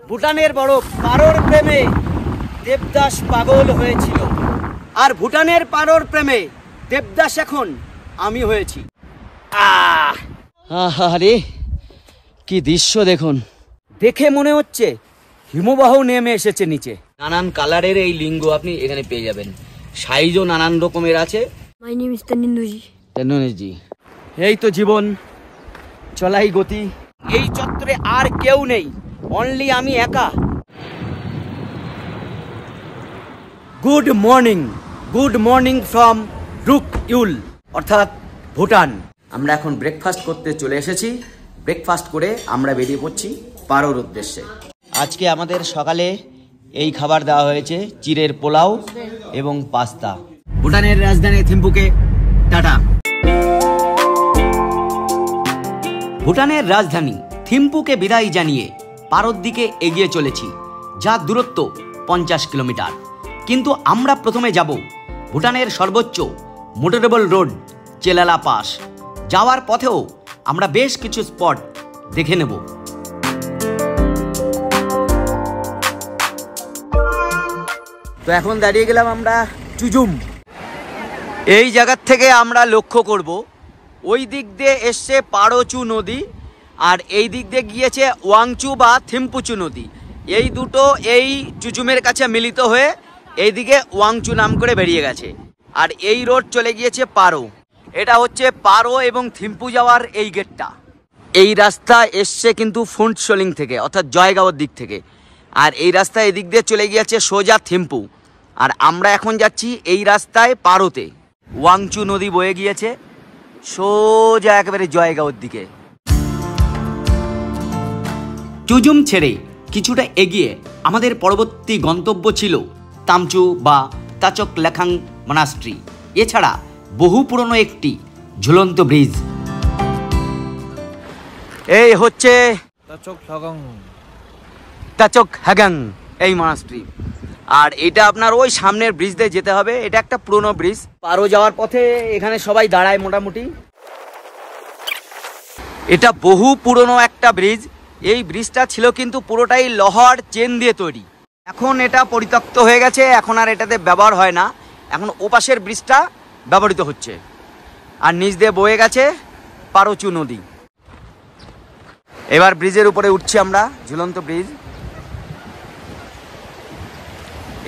ভুটানের বরফ, পারোর প্রেমে দেবদাস পাগল হয়েছিল, আর ভুটানের পারোর প্রেমে দেবদাস এখন আমি হয়েছি। আরে কি দৃশ্য দেখুন, দেখে মনে হচ্ছে হিমবাহ নেমে এসেছে নিচে। নানান কালারের এই লিঙ্গ আপনি এখানে পেয়ে যাবেন, সাইজও নানান রকমের আছে। মাই নেম ইজ তন্নুজি। এই তো জীবন, চলাই গতি। এই চত্বরে আর কেউ নেই, অনলি আমি একা। গুড মর্নিং ফ্রম রুক ইউল, অর্থাৎ ভুটান। আমরা এখন ব্রেকফাস্ট করতে চলে এসেছি। ব্রেকফাস্ট করে আমরা বেরিয়ে পড়ছি পারোর উদ্দেশ্যে। আজকে আমাদের সকালে এই খাবার দেওয়া হয়েছে, চিড়ের পোলাও এবং পাস্তা। ভুটানের রাজধানী থিম্পুকে টাটা। ভুটানের রাজধানী থিম্পুকে বিদায় জানিয়ে পারোর দিকে এগিয়ে চলেছি, যার দূরত্ব 50 কিলোমিটার। কিন্তু আমরা প্রথমে যাব ভুটানের সর্বোচ্চ মোটরেবল রোড চেলালা পাস। যাওয়ার পথেও আমরা বেশ কিছু স্পট দেখে নেব। তো এখন দাঁড়িয়ে গেলাম আমরা চুজুম। এই জায়গার থেকে আমরা লক্ষ্য করব ওই দিক দিয়ে এসছে পারোচু নদী, আর এই দিক দিয়ে গিয়েছে ওয়াংচু বা থিম্পুচু নদী। এই দুটো এই চুজুমের কাছে মিলিত হয়ে এইদিকে ওয়াংচু নাম করে বেরিয়ে গেছে, আর এই রোড চলে গিয়েছে পারো। এটা হচ্ছে পারো এবং থিম্পু যাওয়ার এই গেটটা। এই রাস্তা এসছে কিন্তু ফুন্টসোলিং থেকে, অর্থাৎ জয়গাঁওয়ের দিক থেকে, আর এই রাস্তা এদিক দিয়ে চলে গিয়েছে সোজা থিম্পু। আর আমরা এখন যাচ্ছি এই রাস্তায় পারোতে। ওয়াংচু নদী বয়ে গিয়েছে সোজা একেবারে জয়গাঁওয়ের দিকে। চুজুম ছেড়ে কিছুটা এগিয়ে আমাদের পরবর্তী গন্তব্য ছিল তামচু বা তাচক লেখাং মনাস্ট্রি। এছাড়া বহু পুরনো একটি ঝুলন্ত ব্রিজ। এই হচ্ছে তাচক হাগাং এই মনাস্ট্রি, আর এটা আপনার ওই সামনের ব্রিজ দিয়ে যেতে হবে। এটা একটা পুরনো ব্রিজ। পারো যাওয়ার পথে এখানে সবাই দাঁড়ায় মোটামুটি। এটা বহু পুরনো একটা ব্রিজ। এই ব্রিজটা ছিল কিন্তু পুরোটাই লোহার চেন দিয়ে তৈরি। এখন এটা পরিত্যক্ত হয়ে গেছে, এখন আর এটাতে ব্যবহার হয় না। এখন ওপাশের ব্রিজটা ব্যবহৃত হচ্ছে, আর নিচ দিয়ে বয়ে গেছে পারোচু নদী। এবার ব্রিজের উপরে উঠছি আমরা, ঝুলন্ত ব্রিজ।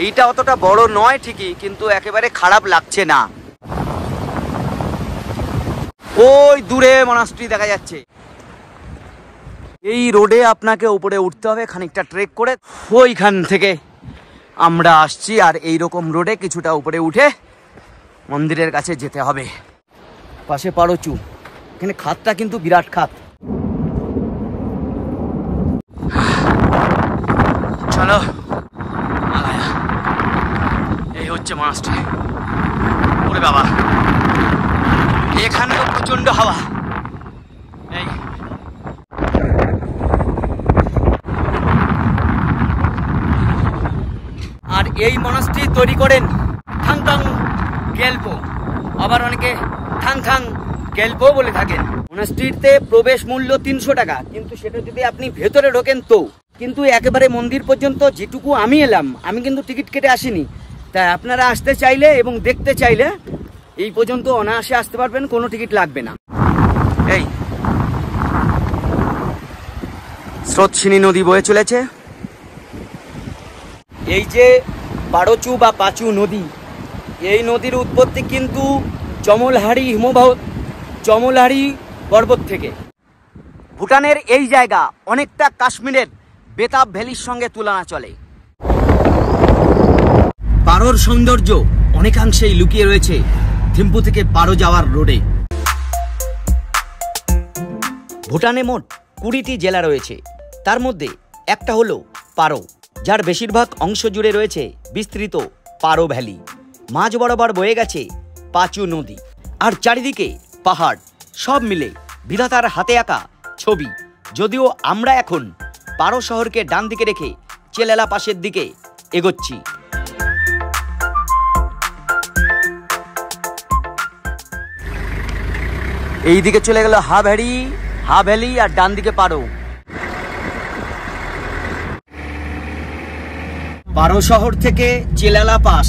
এইটা অতটা বড় নয় ঠিকই, কিন্তু একেবারে খারাপ লাগছে না। ওই দূরে মনাস্ট্রি দেখা যাচ্ছে। এই রোডে আপনাকে উপরে উঠতে হবে খানিকটা ট্রেক করে, ওইখান থেকে আমরা আসছি। আর এই রকম রোডে কিছুটা উপরে উঠে মন্দিরের কাছে যেতে হবে। পাশে পারোচু, এখানে খাতটা কিন্তু বিরাট খাত। চলো, এই হচ্ছে মনাস্ট্রি। ওরে বাবা, এখানে তো প্রচন্ড হাওয়া। এই আর এই মনাস্ট্রি তৈরি করেন থাংথাং গেলপো, আবার অনেকে থাংথাং গেলপো বলে থাকেন। মনাস্ট্রিতে প্রবেশ মূল্য 300 টাকা, কিন্তু সেটা যদি আপনি ভেতরে ঢোকেন তো। কিন্তু একেবারে মন্দির পর্যন্ত যেটুকু আমি এলাম, আমি কিন্তু টিকিট কেটে আসিনি। তাই আপনারা আসতে চাইলে এবং দেখতে চাইলে এই পর্যন্ত অনায়াসে আসতে পারবেন, কোনো টিকিট লাগবে না। এই স্রোতসিনী নদী বয়ে চলেছে। এই যে পারোচু বা পাচু নদী, এই নদীর উৎপত্তি কিন্তু চমলহারি পর্বত থেকে। ভুটানের এই জায়গা অনেকটা কাশ্মীরের বেতাব ভ্যালির সঙ্গে তুলনা চলে। পারোর সৌন্দর্য অনেকাংশেই লুকিয়ে রয়েছে থিম্পু থেকে পারো যাওয়ার রোডে। ভুটানে মোট 20টি জেলা রয়েছে, তার মধ্যে একটা হলো পারো, যার বেশিরভাগ অংশ জুড়ে রয়েছে বিস্তৃত পারো ভ্যালি। মাঝ বরাবর বয়ে গেছে পাচু নদী, আর চারিদিকে পাহাড়। সব মিলে বিধাতার হাতে আঁকা ছবি। যদিও আমরা এখন পারো শহরকে ডান দিকে রেখে চেলালা পাশের দিকে এগোচ্ছি। এই দিকে চলে গেল হাভেলি, আর ডান দিকে পারো। পারো শহর থেকে চেলালা পাস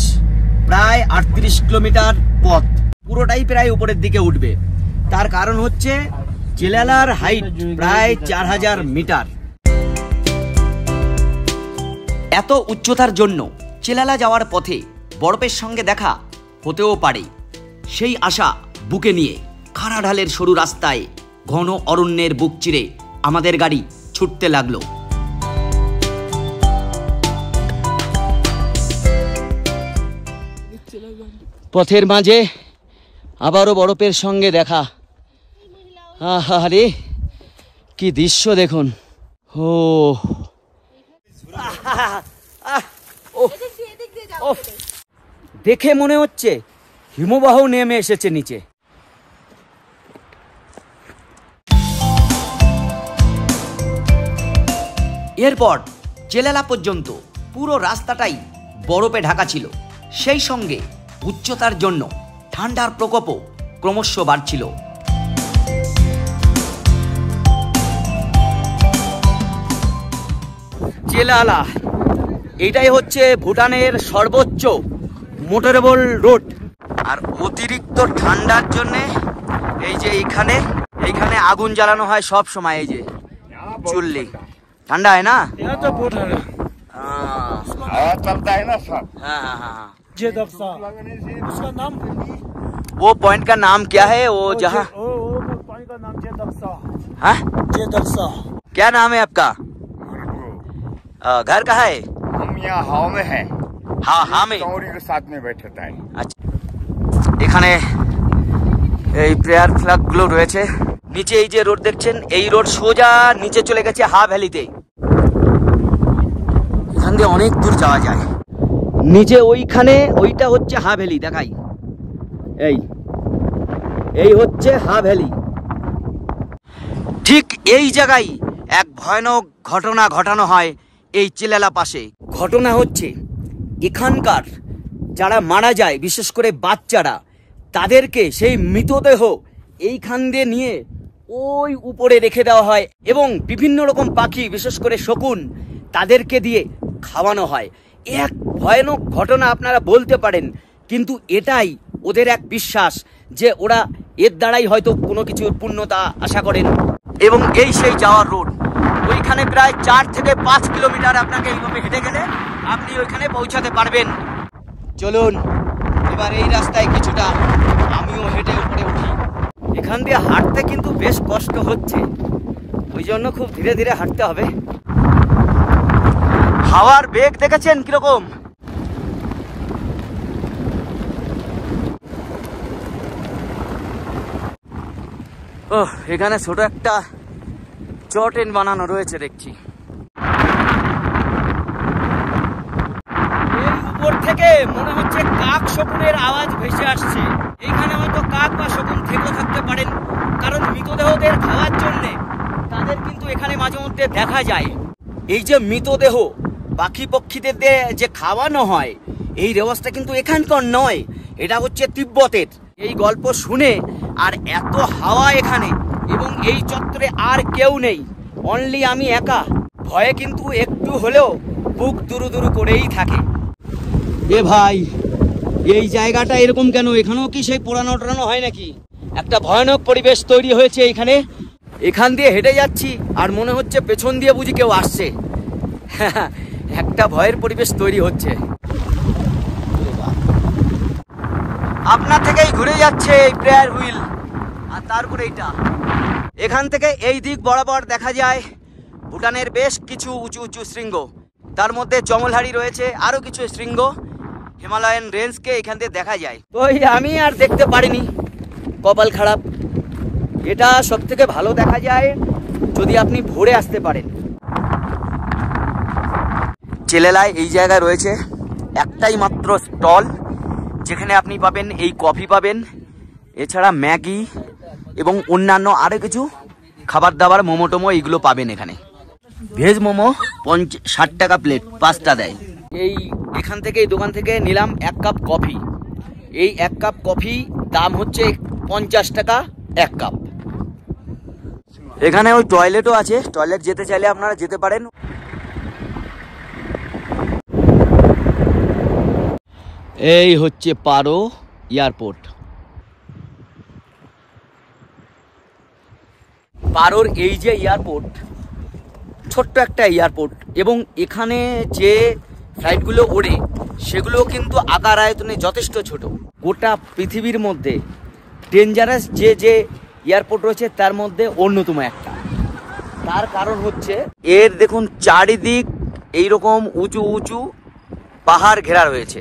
প্রায় 38 কিলোমিটার পথ, পুরোটাই প্রায় উপরের দিকে উঠবে। তার কারণ হচ্ছে চেলালার হাইট প্রায় 4000 মিটার। এত উচ্চতার জন্য চেলালা যাওয়ার পথে বরফের সঙ্গে দেখা হতেও পারে, সেই আশা বুকে নিয়ে খাড়া ঢালের সরু রাস্তায় ঘন অরণ্যের বুক চিরে আমাদের গাড়ি ছুটতে লাগলো। পথের মাঝে আবারও বরফের সঙ্গে দেখা। আরে কি দৃশ্য দেখুন। দেখে মনে হচ্ছে হিমবাহ নেমে এসেছে নিচে। এরপর চেলালা পর্যন্ত পুরো রাস্তাটাই বরফে ঢাকা ছিল, সেই সঙ্গে উচ্চতার জন্য ঠান্ডার প্রকোপও ক্রমশ বাড়ছিল। চেলালা এটাই হচ্ছে ভুটানের সর্বোচ্চ মোটরেবল রোড। আর অতিরিক্ত ঠান্ডার জন্যে এই যে এইখানে আগুন জ্বালানো হয় সব সময়। এই যে চুল্লি, ঠান্ডা है ना? तो बहुत है हवा चलता है ना सब। हाँ। जे दफ्सा उसका नाम, वो पॉइंट का नाम क्या है? वो जहाँ ओ पॉइंट का नाम जे दफ्सा। हाँ, जे दफ्सा। क्या नाम है आपका? घर कहाँ है? हम यहाँ हाव में है। हाँ में चौरी के साथ में बैठे था। আচ্ছা, এখানে এই প্রেয়ার ফ্ল্যাগ গুলো রয়েছে। নিচে এই যে রোড দেখছেন, এই রোড সোজা নিচে চলে গেছে হা ভ্যালিতে। এখান দিয়ে অনেক দূর যাওয়া যায়। নিচে ওইখানে ওইটা হচ্ছে হা ভ্যালি, দেখাই। এই হচ্ছে হা ভ্যালি। ঠিক এই জায়গায় এক ভয়ানক ঘটনা ঘটানো হয় এই চেলালা পাশে। ঘটনা হচ্ছে এখানকার যারা মারা যায়, বিশেষ করে বাচ্চারা, তাদেরকে সেই মৃতদেহ এইখান দিয়ে নিয়ে ওই উপরে রেখে দেওয়া হয় এবং বিভিন্ন রকম পাখি, বিশেষ করে শকুন, তাদেরকে দিয়ে খাওয়ানো হয়। এক ভয়ানক ঘটনা আপনারা বলতে পারেন, কিন্তু এটাই ওদের এক বিশ্বাস যে ওরা এর দ্বারাই হয়তো কোনো কিছুর পূর্ণতা আশা করেন। এবং এই সেই যাওয়ার রোড, ওইখানে প্রায় 4 থেকে 5 কিলোমিটার আপনাকে এইভাবে হেঁটে গেলে আপনি ওইখানে পৌঁছাতে পারবেন। চলুন এবার এই রাস্তায় কিছুটা আমিও হেঁটে উপরে উঠি। এখান দিয়ে হাঁটতে কিন্তু বেশ কষ্ট হচ্ছে, ওই জন্য খুব ধীরে ধীরে হাঁটতে হবে। হাওয়ার বেগ দেখেছেন কিরকম? এখানে ছোট একটা চটেন বানানো রয়েছে দেখছি। উপর থেকে মনে হচ্ছে কাক শকুনের আওয়াজ ভেসে আসছে। এইখানে হয়তো কাক বা শকুন থেকেও থাকতে পারেন, কারণ মৃতদেহদের খাওয়ার জন্য তাদের কিন্তু এখানে মাঝে মধ্যে দেখা যায়। এই যে মৃতদেহ পাখি পক্ষীদের যে খাওয়ানো হয়, এই রেওয়াজটা কিন্তু এখানকার নয়, এটা হচ্ছে তিব্বতের। এই গল্প শুনে আর এত হাওয়া এখানে, এবং এই চত্বরে আর কেউ নেই, অনলি আমি একা, ভয়ে কিন্তু একটু হলেও বুক দুরু দুরু করেই থাকে। এ ভাই, এই জায়গাটা এরকম কেন? এখানেও কি সেই পোড়ানো টোড়ানো হয় নাকি? একটা ভয়ানক পরিবেশ তৈরি হয়েছে এইখানে। এখান দিয়ে হেঁটে যাচ্ছি আর মনে হচ্ছে পেছন দিয়ে বুঝি কেউ আসছে। একটা ভয়ের পরিবেশ তৈরি হচ্ছে। আপনার থেকেই ঘুরে যাচ্ছে এই প্রেয়ার হুইল, আর তারপরে এইটা। এখান থেকে এই দিক বরাবর দেখা যায় ভুটানের বেশ কিছু উঁচু উঁচু শৃঙ্গ, তার মধ্যে চমলহারি রয়েছে, আরো কিছু শৃঙ্গ, হিমালয়ান রেঞ্জকে এখান থেকে দেখা যায়। তো আমি আর দেখতে পারিনি, কপাল খারাপ। এটা সব থেকে ভালো দেখা যায় যদি আপনি ভোরে আসতে পারেন। চেলালায় এই জায়গায় রয়েছে একটাই মাত্র স্টল, যেখানে আপনি পাবেন এই কফি পাবেন, এছাড়া ম্যাগি এবং অন্যান্য আরো কিছু খাবার দাবার, মোমো টোমো এইগুলো পাবেন এখানে। ভেজ মোমো 60 টাকা প্লেট, 5টা দেয়। এখান থেকে এই দোকান থেকে নিলাম 1 কাপ কফি। এই 1 কাপ কফি দাম হচ্ছে 50 টাকা 1 কাপ। এখানে ওই টয়লেটও আছে, টয়লেট যেতে চাইলে আপনারা যেতে পারেন। এই হচ্ছে পারো এয়ারপোর্ট। পারোর এই যে এয়ারপোর্ট, ছোট্ট একটা এয়ারপোর্ট, এবং এখানে যে ফ্লাইটগুলো ওড়ে সেগুলো কিন্তু আকার আয়তনে যথেষ্ট ছোট। গোটা পৃথিবীর মধ্যে ডেঞ্জারাস যে যে এয়ারপোর্ট রয়েছে তার মধ্যে অন্যতম একটা। তার কারণ হচ্ছে এর দেখুন চারিদিক এইরকম উঁচু উঁচু পাহাড় ঘেরা রয়েছে,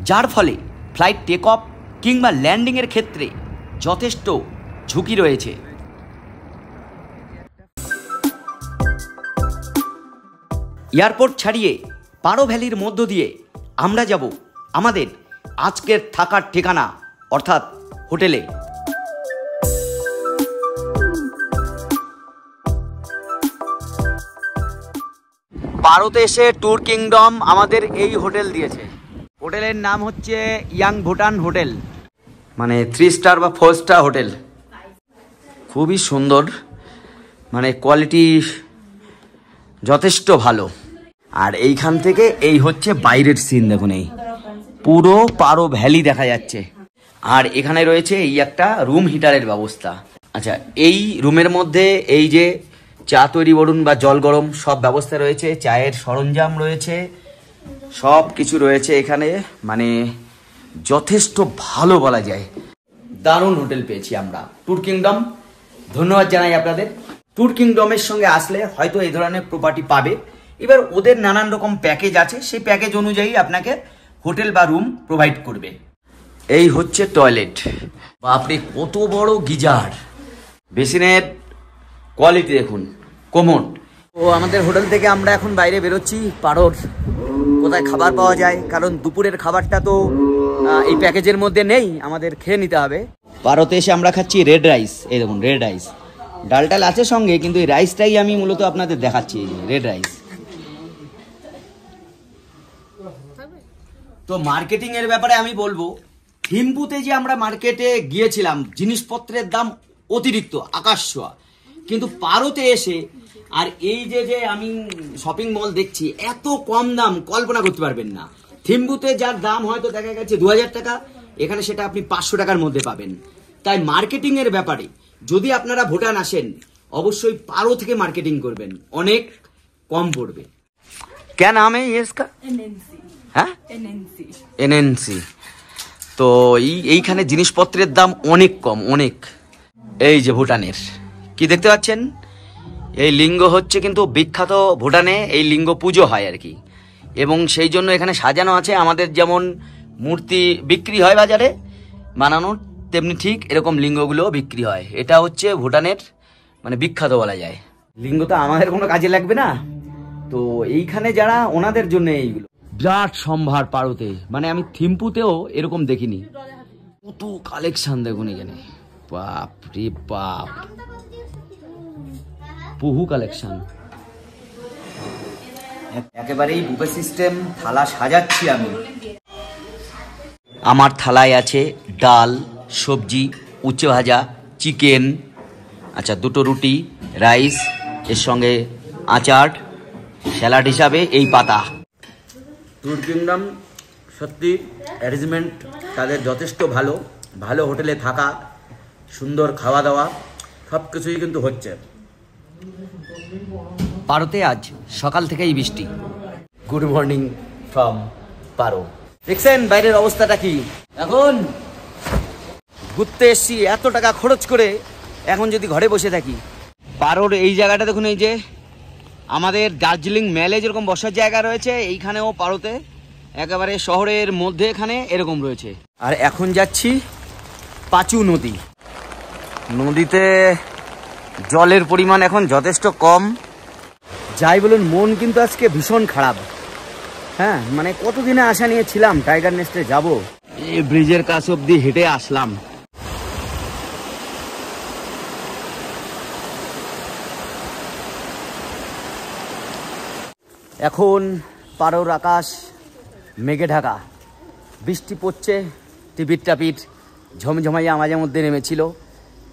যার ফলে ফ্লাইট টেক অফ কিংবা ল্যান্ডিংয়ের ক্ষেত্রে যথেষ্ট ঝুঁকি রয়েছে। এয়ারপোর্ট ছাড়িয়ে পারো ভ্যালির মধ্য দিয়ে আমরা যাব আমাদের আজকের থাকার ঠিকানা অর্থাৎ হোটেলে। পারোতে এসে ট্যুর কিংডম আমাদের এই হোটেল দিয়েছে। হোটেলের নাম হচ্ছে ইয়াং ভুটান হোটেল, মানে 3 স্টার বা 4 স্টার হোটেল। খুবই সুন্দর, মানে কোয়ালিটি যথেষ্ট ভালো। আর এইখান থেকে এই হচ্ছে বাইরের সিন, দেখুন এই পুরো পারো ভ্যালি দেখা যাচ্ছে। আর এখানে রয়েছে এই একটা রুম হিটারের ব্যবস্থা। আচ্ছা, এই রুমের মধ্যে এই যে চা তৈরি বলুন বা জল গরম সব ব্যবস্থা রয়েছে, চায়ের সরঞ্জাম রয়েছে, সব কিছু রয়েছে এখানে, মানে যথেষ্ট ভালো বলা যায়। দারুণ হোটেল পেয়েছি আমরা ট্যুর কিংডম, ধন্যবাদ জানাই আপনাদের। ট্যুর কিংডমের সঙ্গে আসলে হয়তো এই ধরনের প্রপার্টি পাবে। এবার ওদের নানান রকম প্যাকেজ আছে, সেই প্যাকেজ অনুযায়ী আপনাকে হোটেল বা রুম প্রোভাইড করবে। এই হচ্ছে টয়লেট, বাপরে কত বড় গিজার, বেসিনের কোয়ালিটি দেখুন, কোমোড। ও আমাদের হোটেল থেকে আমরা এখন বাইরে বেরোচ্ছি, পারোর কোথায় খাবার পাওয়া যায়, কারণ দুপুরের খাবারটা তো এই প্যাকেজের মধ্যে নেই, আমাদের খেয়ে নিতে হবে। পারোতে এসে আমরা খাচ্ছি রেড রাইস, এই দেখুন রেড রাইস, ডাল টাল আছে সঙ্গে, কিন্তু এই রাইসটাই আমি মূলত আপনাদের দেখাচ্ছি, রেড রাইস। তো মার্কেটিং এর ব্যাপারে আমি বলবো, থিম্পুতে যে আমরা মার্কেটে গিয়েছিলাম জিনিসপত্রের দাম অতিরিক্ত আকাশ ছোঁয়া, কিন্তু পারোতে এসে আর এই যে যে আমি শপিং মল দেখছি এত কম দাম কল্পনা করতে পারবেন না। থিম্পুতে যার দাম হয়তো দেখা গেছে 2000 টাকা, এখানে সেটা আপনি 500 টাকার মধ্যে পাবেন। তাই মার্কেটিং এর ব্যাপারে যদি আপনারা ভুটান আসেন অবশ্যই পারো থেকে মার্কেটিং করবেন, অনেক কম পড়বে। क्या नाम है ये इसका? হ্যাঁ, এনএনসি। তো এইখানে জিনিসপত্রের দাম অনেক কম, অনেক। এই যে ভুটানের কি দেখতে পাচ্ছেন, এই লিঙ্গ হচ্ছে কিন্তু বিখ্যাত, ভুটানে এই লিঙ্গ পুজো হয় আর কি, এবং সেই জন্য এখানে সাজানো আছে। আমাদের যেমন মূর্তি বিক্রি হয় বাজারে বানানো, তেমনি ঠিক এরকম লিঙ্গগুলো বিক্রি হয়। এটা হচ্ছে ভুটানের মানে বিখ্যাত বলা যায়। লিঙ্গ তো আমাদের কোনো কাজে লাগবে না, তো এইখানে যারা ওনাদের জন্য এইগুলো বিরাট সম্ভার পারোতে, মানে আমি থিম্পুতেও এরকম দেখিনি। কত কালেকশন দেখুন এখানে, বাপ রে বাপ, বহু কালেকশন। একেবারেই বুফে সিস্টেম, থালা সাজাচ্ছি আমি। আমার থালায় আছে ডাল, সবজি, উচ্ছে ভাজা, চিকেন, আচ্ছা 2টো রুটি, রাইস, এর সঙ্গে আচার, স্যালাড হিসাবে এই পাতা। ট্যুর কিংডম সত্যি অ্যারেঞ্জমেন্ট তাদের যথেষ্ট ভালো, ভালো হোটেলে থাকা, সুন্দর খাওয়া দাওয়া সব কিছুই কিন্তু হচ্ছে। পারোতে আজ সকাল থেকেই বৃষ্টি। গুড মর্নিং ফ্রম পারো। দেখছেন বাইরের অবস্থাটা কি, এখন ঘুরতে এসছি এত টাকা খরচ করে, এখন যদি ঘরে বসে থাকি। পারোর এই জায়গাটা দেখুন, এই যে আমাদের দার্জিলিং মেলে যেরকম বসার জায়গা রয়েছে, এইখানেও পারোতে একেবারে শহরের মধ্যে এখানে এরকম রয়েছে। আর এখন যাচ্ছি পাচু নদী। নদীতে জলের পরিমাণ এখন যথেষ্ট কম। যাই বলুন, মন কিন্তু আজকে ভীষণ খারাপ। হ্যাঁ, মানে কতদিনে আশা নিয়েছিলাম টাইগার নেস্টে যাব, এই ব্রিজের কাছ অব্দি হেঁটে আসলাম। এখন পারোর আকাশ মেঘে ঢাকা, বৃষ্টি পড়ছে টিপিট টাপিট, ঝমঝমাইয়া মাঝে মধ্যে নেমেছিল।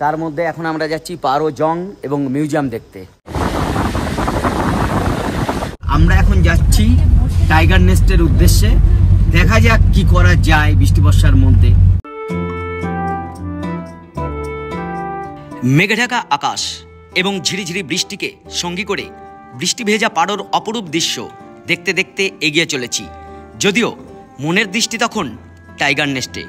তার মধ্যে এখন আমরা যাচ্ছি পারো জং এবং মিউজিয়াম দেখতে। আমরা এখন যাচ্ছি টাইগার নেস্টের উদ্দেশ্যে। দেখা যাক কি করা যায় বৃষ্টি বর্ষার মধ্যে। মেঘে ঢাকা আকাশ এবং ঝিরিঝিরি বৃষ্টিকে সঙ্গী করে বৃষ্টি ভেজা পাড়োর অপরূপ দৃশ্য দেখতে দেখতে এগিয়ে চলেছি, যদিও মনের দৃষ্টি তখন টাইগার নেস্টে।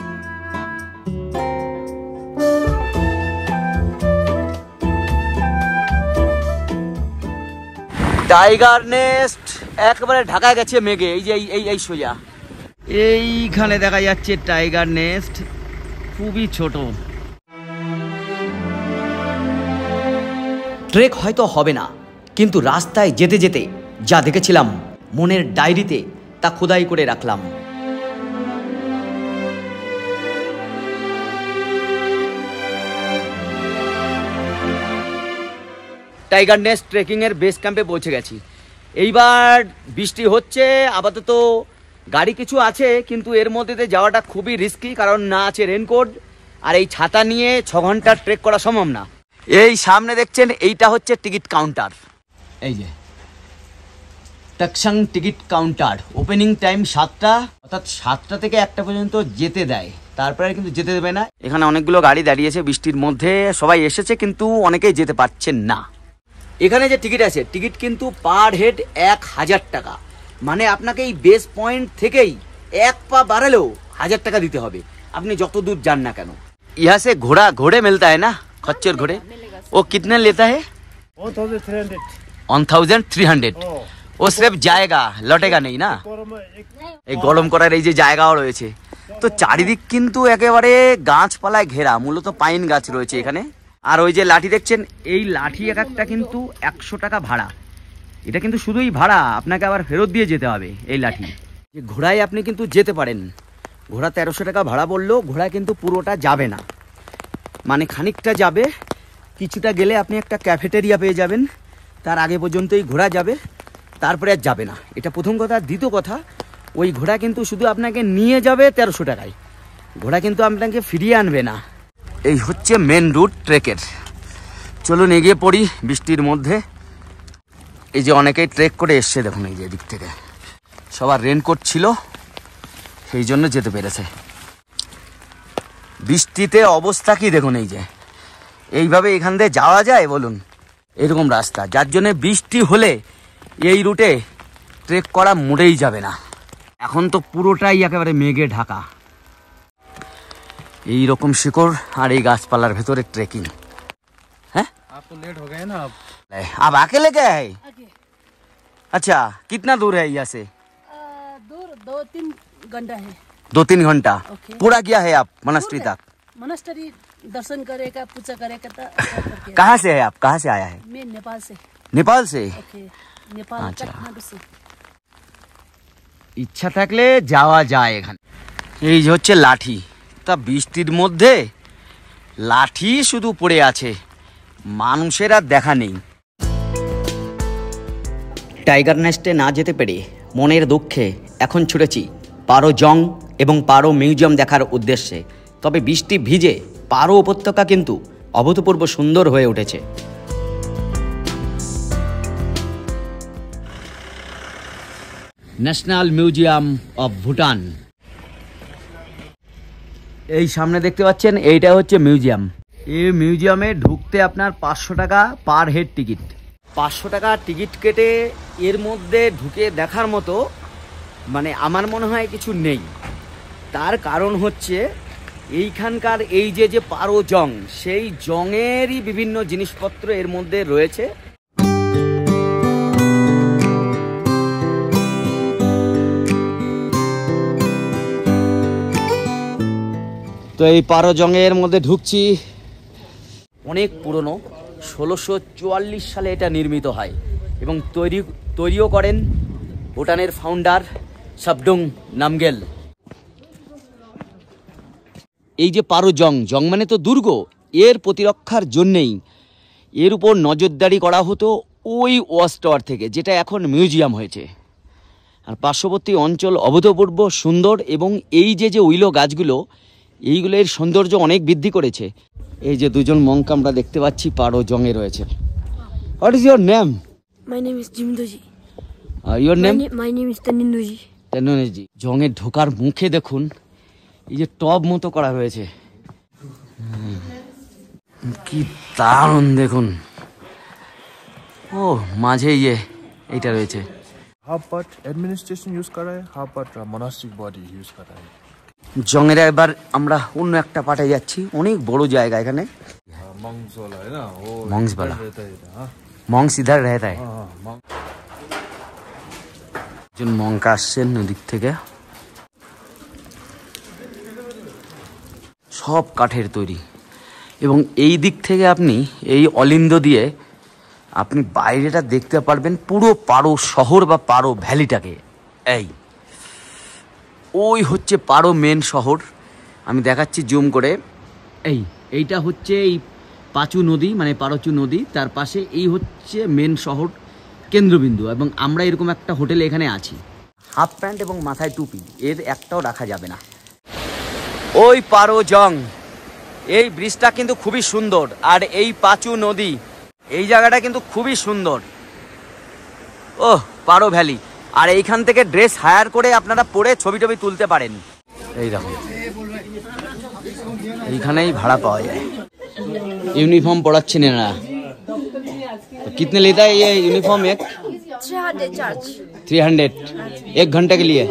টাইগার নেস্ট একেবারে ঢাকা গেছে মেঘে। এই যে এই সোজা এইখানে দেখা যাচ্ছে টাইগার নেস্ট, খুবই ছোট। ট্রেক হয়তো হবে না, কিন্তু রাস্তায় যেতে যেতে যা দেখেছিলাম মনের ডায়েরিতে তা খোদাই করে রাখলাম। টাইগার নেস্ট ট্রেকিং এর বেস ক্যাম্পে পৌঁছে গেছি। এইবার বৃষ্টি হচ্ছে, আপাতত গাড়ি কিছু আছে, কিন্তু এর মধ্যে যাওয়াটা খুবই রিস্কি, কারণ না আছে রেনকোট, আর এই ছাতা নিয়ে 6 ঘন্টার ট্রেক করা সম্ভব না। এই সামনে দেখছেন এইটা হচ্ছে টিকিট কাউন্টার, এই যে টাকসাং টিকিট কাউন্টার। ওপেনিং টাইম 7টা, অর্থাৎ 7টা থেকে 1টা পর্যন্ত যেতে দেয়, তারপরে কিন্তু যেতে দেবে না। এখানে অনেকগুলো গাড়ি দাঁড়িয়েছে বৃষ্টির মধ্যে, সবাই এসেছে কিন্তু অনেকেই যেতে পারছেন না। এখানে যে টিকিট আছে, টিকিট কিন্তু পার হেড 1000 টাকা, মানে আপনাকে এই বেস পয়েন্ট থেকেই 1 পা বাড়ালেও 1000 টাকা দিতে হবে, আপনি যত দূর যান না কেন। यहाँ से घोड़े मिलता है ना, खच्चर घोड़े, वो कितने लेता है? 1300। वो सिर्फ जाएगा, लौटेगा नहीं ना। এই গরম করার এই যে জায়গাও রয়েছে, তো চারিদিক কিন্তু একেবারে গাছপালায় ঘেরা, মূলত পাইন গাছ রয়েছে এখানে। আর ওই যে লাঠি দেখছেন, এই লাঠি এক একটা কিন্তু 100 টাকা ভাড়া। এটা কিন্তু শুধুই ভাড়া, আপনাকে আবার ফেরত দিয়ে যেতে হবে এই লাঠি। ঘোড়ায় আপনি কিন্তু যেতে পারেন, ঘোড়া 1300 টাকা ভাড়া বললেও ঘোড়া কিন্তু পুরোটা যাবে না, মানে খানিকটা যাবে। কিছুটা গেলে আপনি একটা ক্যাফেটেরিয়া পেয়ে যাবেন, তার আগে পর্যন্তই ঘোড়া যাবে, তারপরে আর যাবে না। এটা প্রথম কথা। দ্বিতীয় কথা, ওই ঘোড়া কিন্তু শুধু আপনাকে নিয়ে যাবে 1300 টাকায়, ঘোড়া কিন্তু আপনাকে ফিরিয়ে আনবে না। এই হচ্ছে মেন রুট ট্রেকের। চলুন এগিয়ে পড়ি বৃষ্টির মধ্যে। এই যে অনেকেই ট্রেক করে এসছে, দেখুন এই যে দিক থেকে সবার রেনকোট ছিল, সেই জন্য যেতে পেরেছে। বৃষ্টিতে অবস্থা কি দেখুন, এই যে এইভাবে এখান দিয়ে যাওয়া যায় বলুন? এরকম রাস্তা, যার জন্য বৃষ্টি হলে এই রুটে ট্রেক করা মোটেই যাবে না। এখন তো পুরোটাই একেবারে মেঘে ঢাকা, এই রকম শিকড় আর এই গাছপালার ভেতরে ট্রেকিং। হ্যাঁ, आप तो लेट हो गए ना, अब अकेले गए हैं? अच्छा, कितना दूर है यहाँ से? दूर 2-3 घंटा है। 2-3 घंटा पूरा किया है आप मनस्ट्री तक? मनस्टरी दर्शन करेगा, पूजा करेगा। कहाँ से है आप, कहाँ से आया है? मैं नेपाल से। नेपाल से? नेपाल, अच्छा। काठमांडू से। ইচ্ছা থাকলে যাওয়া যায় এখানে। এই যে হচ্ছে লাঠি, তা বৃষ্টির মধ্যে লাঠি শুধু পড়ে আছে, মানুষের আর দেখা নেই। টাইগার নেস্টে না যেতে পেরে মনের দুঃখে এখন ছুটেছি পারো জং এবং পারো মিউজিয়াম দেখার উদ্দেশ্যে। তবে বৃষ্টি ভিজে পারো উপত্যকা কিন্তু অভূতপূর্ব সুন্দর হয়ে উঠেছে। National museum of Bhutan. এই সামনে দেখতে পাচ্ছেন, এইটা হচ্ছে মিউজিয়াম। এই মিউজিয়ামে ঢুকতে আপনার 500 টাকা পার হেড টিকিট। 500 টাকা টিকিট কেটে এর মধ্যে ঢুকে দেখার মতো মানে আমার মনে হয় কিছু নেই। তার কারণ হচ্ছে এইখানকার এই যে পারো জং, সেই জংয়েরই বিভিন্ন জিনিসপত্র এর মধ্যে রয়েছে। তো এই পারো জংয়ের মধ্যে ঢুকছি। অনেক পুরনো, 1644 সালে এটা নির্মিত হয় এবং তৈরিও করেন ভুটানের ফাউন্ডার সাবডুং নামগেল। এই যে পারো জং মানে তো দুর্গ, এর প্রতিরক্ষার জন্যেই এর উপর নজরদারি করা হতো ওই ওয়াচ টাওয়ার থেকে, যেটা এখন মিউজিয়াম হয়েছে। আর পার্শ্ববর্তী অঞ্চল অভূতপূর্ব সুন্দর, এবং এই যে উইলো গাছগুলো, এইগুলো এর সৌন্দর্য অনেক বৃদ্ধি করেছে। এই যে দুজন মঙ্ক আমরা দেখতে পাচ্ছি পারো জংয়ে রয়েছে। What is your name? My name is Jimdoji. Your name? My name is Tanindoji. Technology জঙে ঢোকার মুখে দেখুন এই যে টব মতো করা হয়েছে, কি দারুণ দেখুন। ও মাঝে এইটা রয়েছে। हाफ पार्ट एडमिनिस्ट्रेशन यूज कर रहा है, half part monastic body use कर रहा है। জঙেরা এবার আমরা অন্য একটা পাটে যাচ্ছি, অনেক বড় জায়গা এখানে। मंग्स वाला है ना वो, मंग्स वाला रहता है हाँ মঙ্ক ইধার रहता है। हाँ मंग একজন মঙ্ক আসছেন নদীর থেকে, সব কাঠের তৈরি, এবং এই দিক থেকে আপনি এই অলিন্দ দিয়ে আপনি বাইরেটা দেখতে পারবেন, পুরো পারো শহর বা পারো ভ্যালিটাকে। ওই হচ্ছে পারো মেন শহর, আমি দেখাচ্ছি জুম করে। এইটা হচ্ছে এই পাঁচু নদী, মানে পারোচু নদী, তার পাশে এই হচ্ছে মেন শহর কেন্দ্রবিন্দু, এবং আমরা এরকম একটা হোটেলে এখানে আছি। হাফ প্যান্ট এবং মাথায় টুপি এর একটাও রাখা যাবে না। ওই পারো জং, এই ব্রিজটা কিন্তু খুবই সুন্দর, আর এই পাঁচু নদী এই জায়গাটা কিন্তু খুবই সুন্দর। ওহ, পারো ভ্যালি। আর এইখান থেকে ড্রেস হায়ার করে আপনারা পরে ছবি টবি তুলতে পারেন। এই দেখো, এইখানেই ভাড়া পাওয়া যায়। यूनिफॉर्म पढ़ाচ্ছেন না? कितने लेता है ये यूनिफॉर्म? एक 300 चार्ज। 300 एक घंटे के लिए?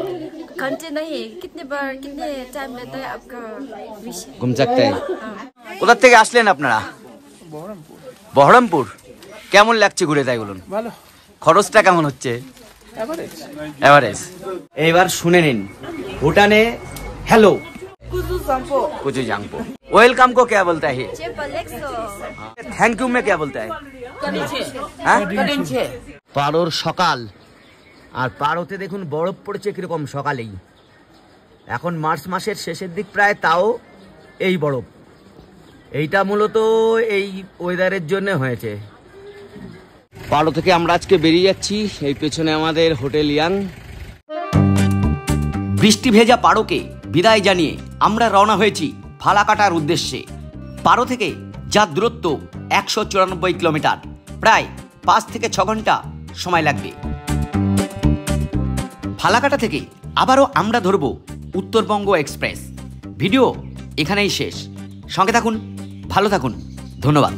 घंटे नहीं, कितने बार कितने टाइम लेता है आपका विषय? घूम सकते हैं। কোথা থেকে আসলেন আপনারা? বহরমপুর। কেমন লাগছে ঘুরে তাই বলুন? ভালো। খরচটা কেমন হচ্ছে? এভারেজ। এবার শুনে নিন ভুটানে हेलो कुछ जांगपो। वेलकम को क्या बोलता है? थैंक यू में क्या बोलता है? পারোর সকাল, আর পারোতে দেখুন বরফ পড়ছে কিরকম সকালেই। এখন মার্চ মাসের শেষের দিক প্রায়, তাও এই বরফ। এইটা মূলত এই ওয়েদারের জন্য হয়েছে। পারো থেকে আমরা আজকে বেরিয়ে যাচ্ছি, এই পেছনে আমাদের হোটেল ইয়াং। বৃষ্টি ভেজা পারোকে বিদায় জানিয়ে আমরা রওনা হয়েছি ফালাকাটার উদ্দেশ্যে। পারো থেকে যার দূরত্ব 194 কিলোমিটার, প্রায় 5 থেকে 6 ঘন্টা সময় লাগবে। ফালাকাটা থেকে আবারও আমরা ধরব উত্তরবঙ্গ এক্সপ্রেস। ভিডিও এখানেই শেষ, সঙ্গে থাকুন, ভালো থাকুন, ধন্যবাদ।